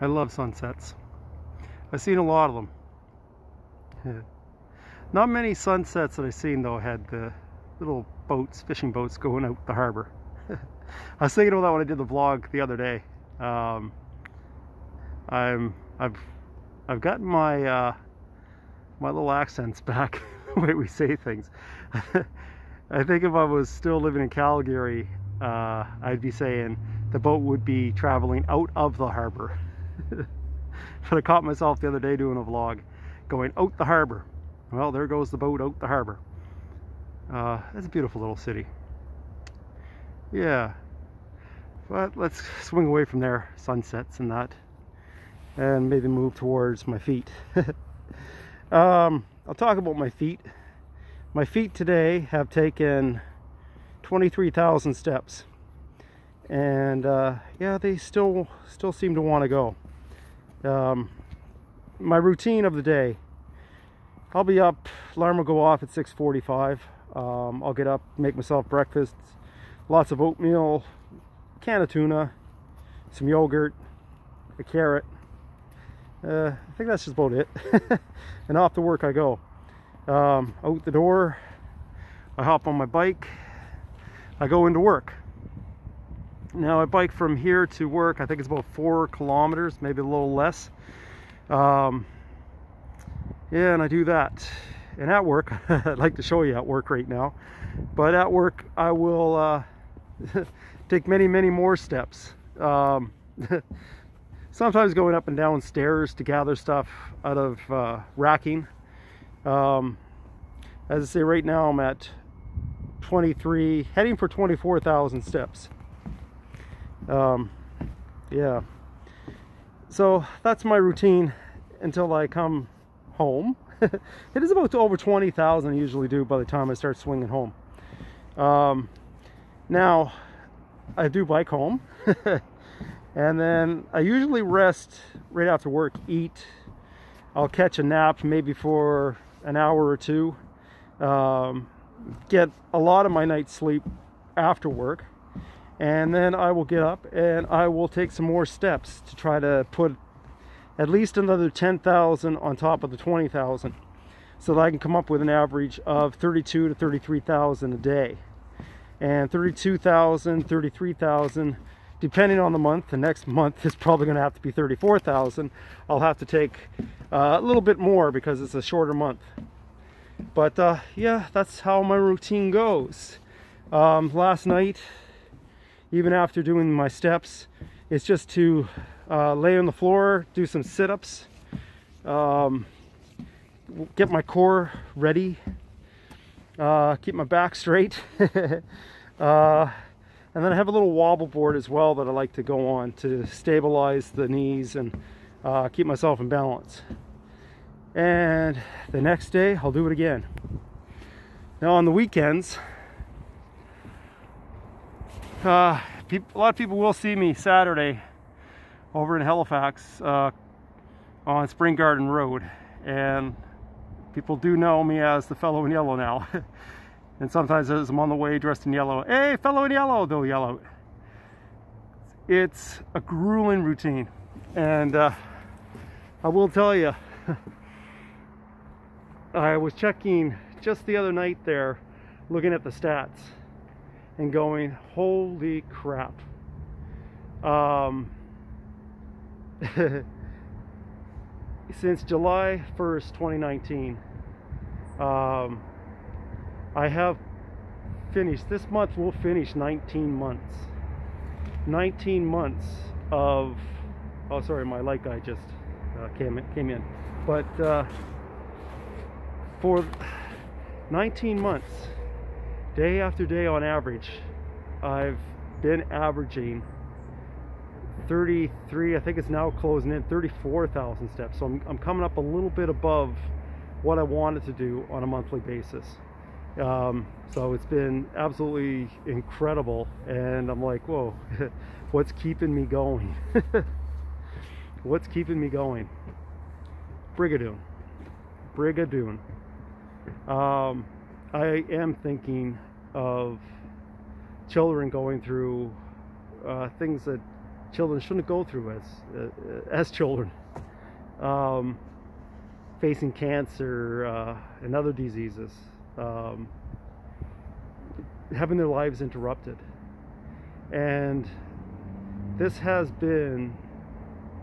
I love sunsets. I've seen a lot of them. Yeah. Not many sunsets that I've seen though had the little boats, fishing boats going out the harbor. I was thinking about that when I did the vlog the other day. I've gotten my my little accents back, the way we say things. I think if I was still living in Calgary, I'd be saying the boat would be traveling out of the harbor. But I caught myself the other day doing a vlog going out the harbor. Well, there goes the boat out the harbor. It's a beautiful little city. Yeah, but let's swing away from there, sunsets and that, and maybe move towards my feet. I'll talk about my feet. My feet today have taken 23,000 steps, and yeah, they still seem to want to go. My routine of the day: I'll be up, alarm will go off at 6:45. I'll get up, make myself breakfast, lots of oatmeal, can of tuna, some yogurt, a carrot. I think that's just about it. And off to work I go. Out the door, I hop on my bike, I go into work. Now I bike from here to work, I think it's about 4 kilometers, maybe a little less. Yeah, and I do that. And at work, I'd like to show you at work right now, but at work I will take many more steps. Sometimes going up and down stairs to gather stuff out of racking. As I say, right now I'm at 23, heading for 24,000 steps. Yeah, so that's my routine until I come home. It is about over 20,000 I usually do by the time I start swinging home. Now I do bike home. And then I usually rest right after work, eat. I'll catch a nap maybe for an hour or two. Get a lot of my night's sleep after work. And then I will get up and I will take some more steps to try to put at least another 10,000 on top of the 20,000, so that I can come up with an average of 32 to 33,000 a day. And 32,000, 33,000, depending on the month. The next month is probably going to have to be 34,000. I'll have to take a little bit more because it's a shorter month. But yeah, that's how my routine goes. Last night, even after doing my steps, it's just to lay on the floor, do some sit-ups, get my core ready, keep my back straight. And then I have a little wobble board as well that I like to go on to stabilize the knees and keep myself in balance. And the next day I'll do it again. Now on the weekends, a lot of people will see me Saturday over in Halifax on Spring Garden Road, and people do know me as the fellow in yellow now. And sometimes as I'm on the way dressed in yellow, "Hey, fellow in yellow," they'll yell out. It's a grueling routine, and I will tell you, I was checking just the other night there, looking at the stats and going, holy crap. Since July 1st, 2019, I have finished, this month we'll finish 19 months. 19 months of, oh sorry, my light guy just came in. But for 19 months, day after day on average, I've been averaging 33, I think it's now closing in 34,000 steps. So I'm coming up a little bit above what I wanted to do on a monthly basis. So it's been absolutely incredible, and I'm like, whoa, what's keeping me going? What's keeping me going? Brigadoon. I am thinking of children going through things that children shouldn't go through as children, facing cancer and other diseases, having their lives interrupted. And this has been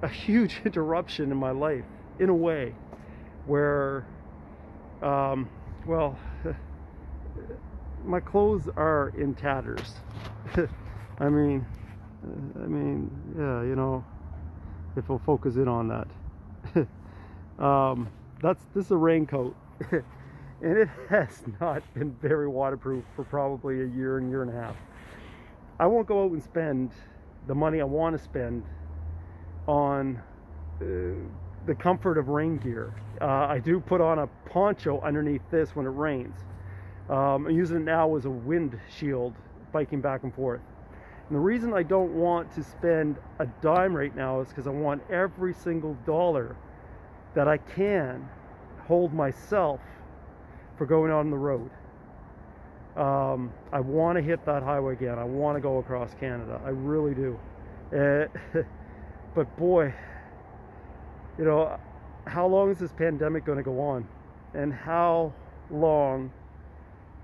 a huge interruption in my life, in a way where, well, my clothes are in tatters. I mean, yeah, you know, if we'll focus in on that. This is a raincoat, and it has not been very waterproof for probably a year and a half. I won't go out and spend the money I want to spend on the comfort of rain gear. I do put on a poncho underneath this when it rains. I'm using it now as a wind shield, biking back and forth. And the reason I don't want to spend a dime right now is because I want every single dollar that I can hold myself for going on the road. I want to hit that highway again. I want to go across Canada. I really do. But boy, you know, how long is this pandemic going to go on? And how long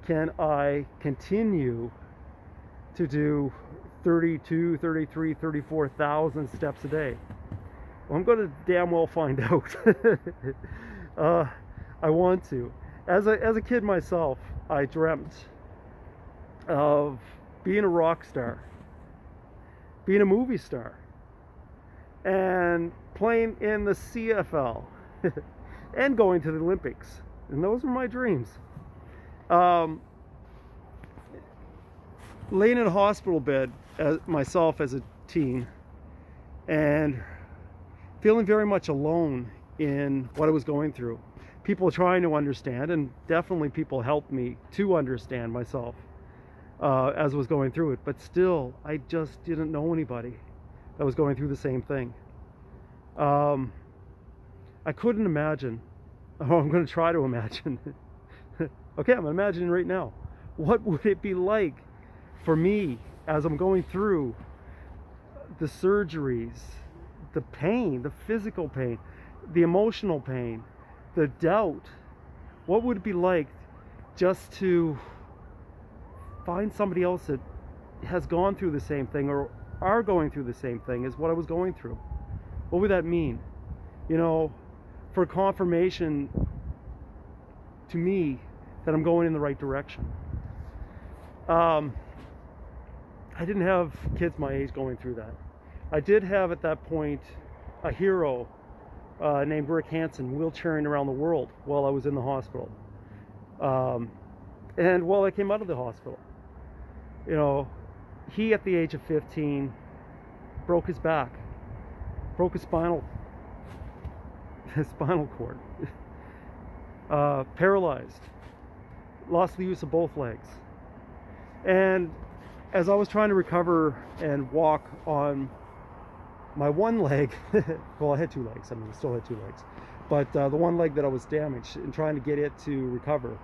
can I continue to do 32, 33, 34,000 steps a day? Well, I'm going to damn well find out. I want to. As a kid myself, I dreamt of being a rock star, being a movie star, and playing in the CFL, and going to the Olympics. And those were my dreams. Laying in a hospital bed myself as a teen, and feeling very much alone in what I was going through. People trying to understand, and definitely people helped me to understand myself as I was going through it. But still, I just didn't know anybody that was going through the same thing. I couldn't imagine, or I'm going to try to imagine. Okay, I'm imagining right now. What would it be like for me as I'm going through the surgeries, the pain, the physical pain, the emotional pain, the doubt? What would it be like just to find somebody else that has gone through the same thing or are going through the same thing as what I was going through? What would that mean? You know, for confirmation to me that I'm going in the right direction. I didn't have kids my age going through that. I did have at that point a hero named Rick Hansen wheelchairing around the world while I was in the hospital. And while I came out of the hospital, you know, he at the age of 15 broke his back, broke his spinal cord, paralyzed, lost the use of both legs. And as I was trying to recover and walk on my one leg, well, I had two legs, I mean, I still had two legs, but the one leg that I was damaged, and trying to get it to recover,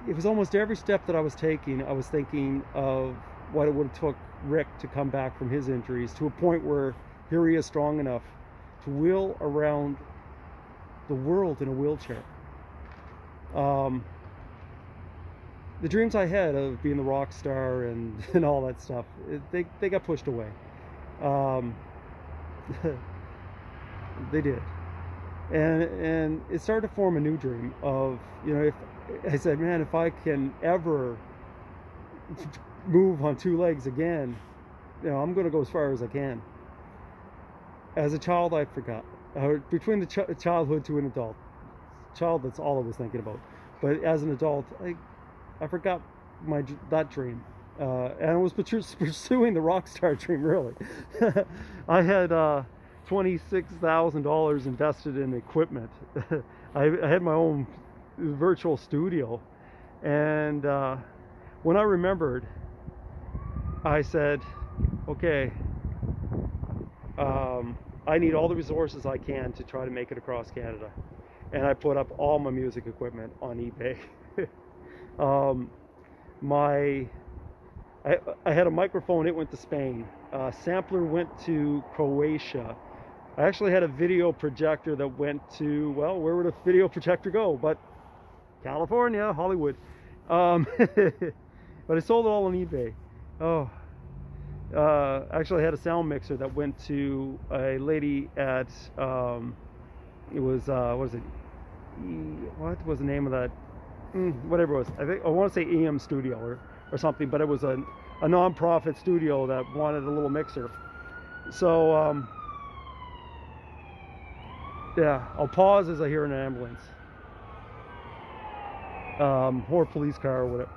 it was almost every step that I was taking, I was thinking of what it would have took Rick to come back from his injuries to a point where here he is strong enough to wheel around the world in a wheelchair. The dreams I had of being the rock star and all that stuff, they got pushed away. They did. And it started to form a new dream of, you know, if I said, man, if I can ever move on two legs again, you know, I'm going to go as far as I can. As a child, I forgot. Between the childhood to an adult. Child, that's all I was thinking about. But as an adult, I forgot that dream. And I was pursuing the rock star dream, really. I had $26,000 invested in equipment. I had my own virtual studio. And when I remembered, I said, okay, I need all the resources I can to try to make it across Canada. And I put up all my music equipment on eBay. I had a microphone, it went to Spain. Sampler went to Croatia. I actually had a video projector that went to, well, where would a video projector go? But California, Hollywood. But I sold it all on eBay. Oh, actually I had a sound mixer that went to a lady at, it was, what is it? What was the name of that? Whatever it was. I want to say EM Studio or something, but it was a non-profit studio that wanted a little mixer. So, yeah, I'll pause as I hear an ambulance. Or a police car or whatever.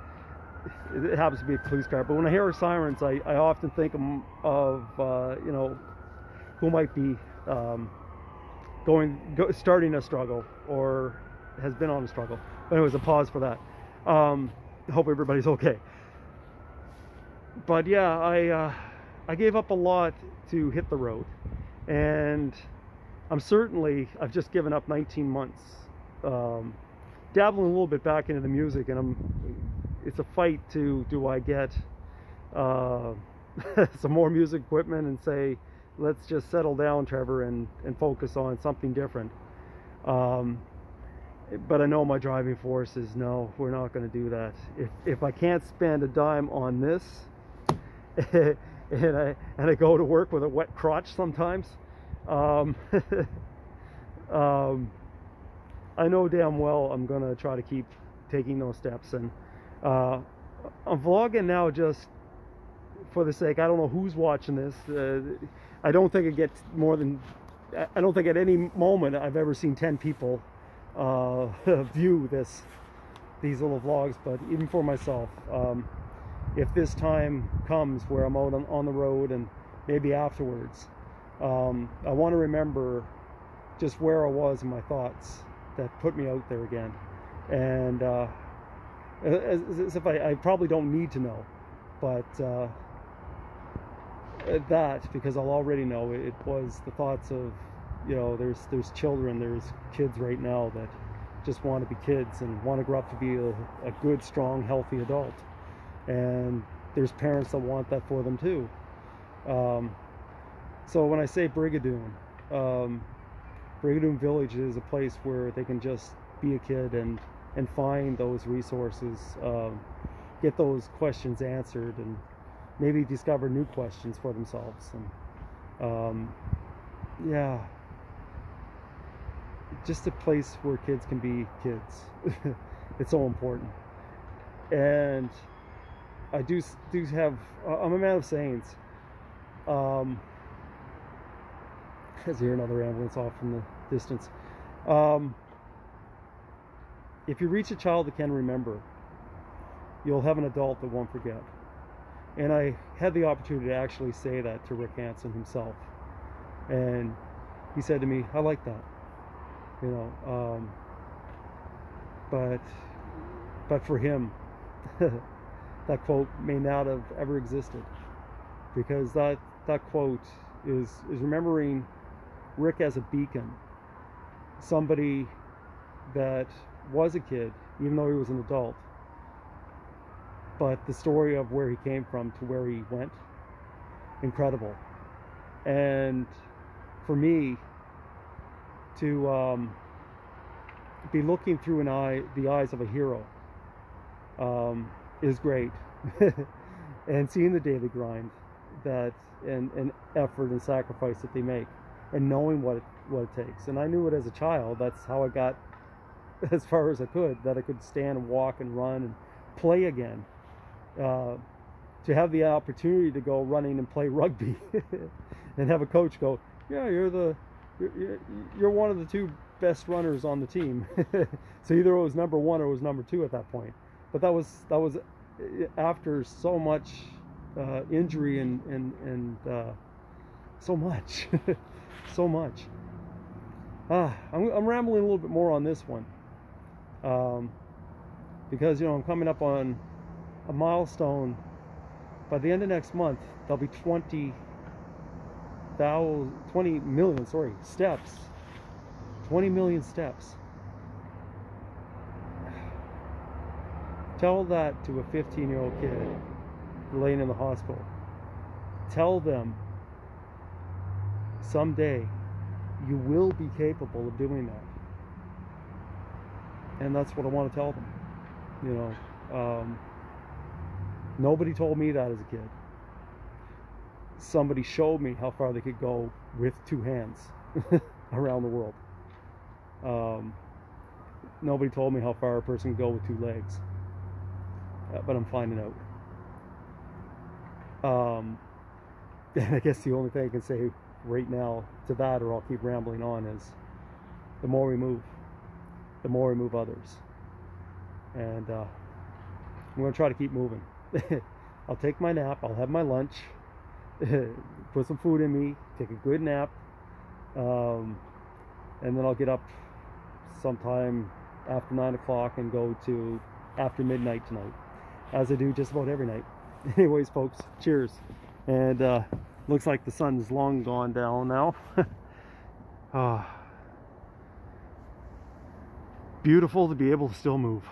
It happens to be a police car, but when I hear sirens, I often think of you know, who might be starting a struggle or has been on a struggle. But anyways, a pause for that. Hope everybody's okay. But yeah, I gave up a lot to hit the road, and I've just given up 19 months. Dabbling a little bit back into the music, and it's a fight to, do I get some more music equipment and say, let's just settle down, Trevor, and focus on something different. But I know my driving force is no, we're not going to do that. If I can't spend a dime on this, and I go to work with a wet crotch sometimes, I know damn well I'm going to try to keep taking those steps. And I'm vlogging now just for the sake, I don't know who's watching this. I don't think it gets more than, I don't think at any moment I've ever seen 10 people view these little vlogs. But even for myself, if this time comes where I'm out on the road, and maybe afterwards, I want to remember just where I was in my thoughts that put me out there again. And as if I probably don't need to know, but that, because I'll already know it was the thoughts of, you know, there's children, there's kids right now that just want to be kids and want to grow up to be a good, strong, healthy adult, and there's parents that want that for them too. So when I say Brigadoon, Brigadoon Village is a place where they can just be a kid and find those resources, get those questions answered, and maybe discover new questions for themselves. And yeah, just a place where kids can be kids. It's so important. And I do have, I'm a man of sayings. As I hear another ambulance off in the distance. If you reach a child that can remember, you'll have an adult that won't forget. And I had the opportunity to actually say that to Rick Hansen himself, and he said to me, I like that, you know, but for him, that quote may not have ever existed, because that quote is remembering Rick as a beacon, somebody that was a kid even though he was an adult, but the story of where he came from to where he went, incredible. And for me to be looking through the eyes of a hero is great. And seeing the daily grind that and effort and sacrifice that they make, and knowing what it takes. And I knew it as a child. That's how I got as far as I could, that I could stand and walk and run and play again. To have the opportunity to go running and play rugby and have a coach go, yeah, you're one of the two best runners on the team. So either it was number one or it was number two at that point. But that was after so much injury and so much so much. I'm rambling a little bit more on this one, because, you know, I'm coming up on a milestone. By the end of next month, there'll be 20 million steps. 20 million steps. Tell that to a 15-year-old kid laying in the hospital. Tell them someday you will be capable of doing that. And that's what I want to tell them. You know, nobody told me that as a kid. Somebody showed me how far they could go with two hands around the world. Nobody told me how far a person can go with two legs. But I'm finding out. And I guess the only thing I can say right now to that, or I'll keep rambling on, is the more we move others. And I'm going to try to keep moving. I'll take my nap, I'll have my lunch, put some food in me, take a good nap, and then I'll get up sometime after 9 o'clock and go to after midnight tonight, as I do just about every night. Anyways, folks, cheers. And looks like the sun's long gone down now. Beautiful to be able to still move.